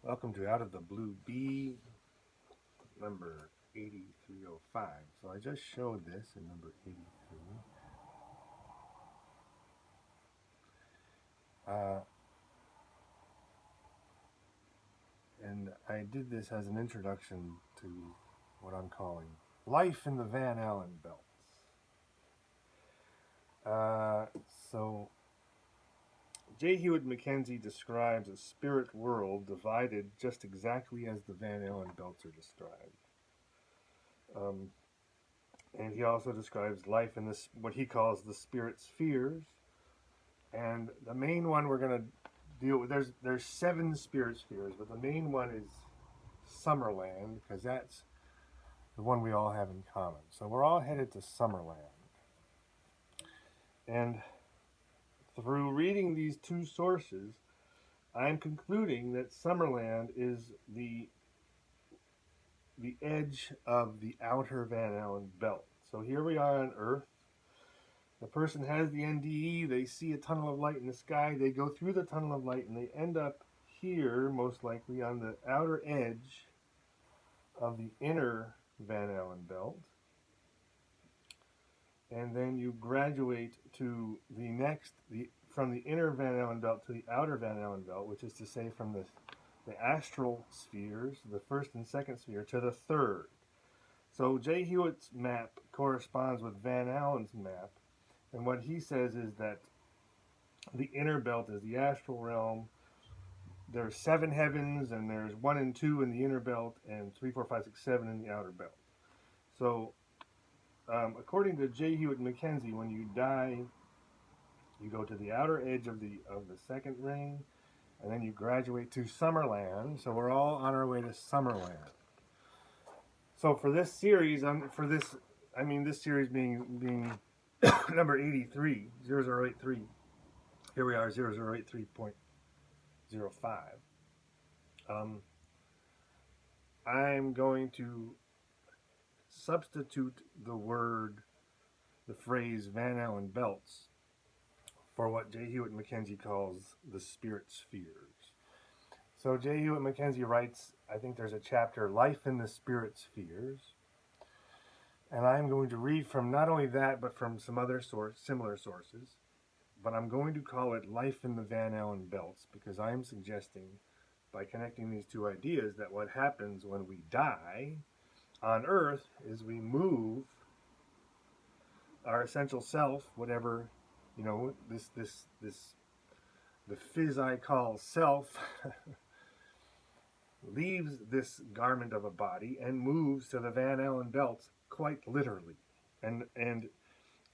Welcome to Out of the Blue B, number 8305. So I just showed this in number 83. And I did this as an introduction to what I'm calling Life in the Van Allen Belts. So J. Hewitt Mackenzie describes a spirit world divided just exactly as the Van Allen belts are described. And he also describes life in this, what he calls the spirit spheres. And the main one we're going to deal with, there's 7 spirit spheres, but the main one is Summerland, because that's the one we all have in common. So we're all headed to Summerland. And through reading these two sources, I'm concluding that Summerland is the edge of the outer Van Allen belt. So here we are on Earth. The person has the NDE, they see a tunnel of light in the sky, they go through the tunnel of light, and they end up here, most likely, on the outer edge of the inner Van Allen belt. And then you graduate to the next, from the inner Van Allen belt to the outer Van Allen belt, which is to say from the astral spheres, the first and second sphere, to the third. So J. Hewitt's map corresponds with Van Allen's map, and what he says is that the inner belt is the astral realm. There's 7 heavens, and there's 1 and 2 in the inner belt, and 3, 4, 5, 6, 7 in the outer belt. So according to J. Hewitt Mackenzie, when you die, you go to the outer edge of the second ring, and then you graduate to Summerland. So we're all on our way to Summerland. So for this series, this series being number 83, 0083. Here we are, 0083.05. I'm going to substitute the phrase Van Allen belts for what J. Hewitt Mackenzie calls the spirit spheres. So J. Hewitt Mackenzie writes, I think there's a chapter, Life in the Spirit Spheres. And I'm going to read from not only that, but from some other similar sources. But I'm going to call it Life in the Van Allen belts, because I'm suggesting, by connecting these two ideas, that what happens when we die on Earth is we move our essential self, whatever, the phys I call self, leaves this garment of a body and moves to the Van Allen belts, quite literally. And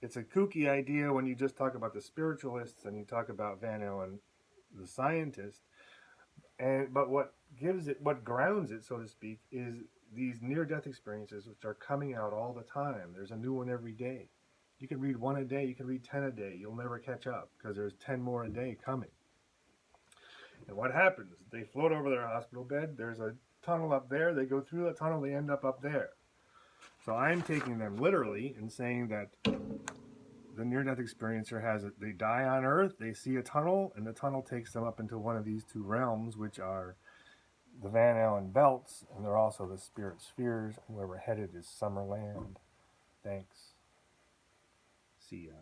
it's a kooky idea when you just talk about the spiritualists and you talk about Van Allen, the scientist. But what grounds it, so to speak, is these near-death experiences, which are coming out all the time. There's a new one every day. You can read 1 a day, you can read 10 a day. You'll never catch up, because there's 10 more a day coming. And what happens? They float over their hospital bed. There's a tunnel up there. They go through the tunnel. They end up there. So I'm taking them literally and saying that the near-death experiencer they die on Earth, they see a tunnel, and the tunnel takes them up into one of these 2 realms, which are the Van Allen belts, and they're also the spirit spheres, and where we're headed is Summerland. Thanks. See ya.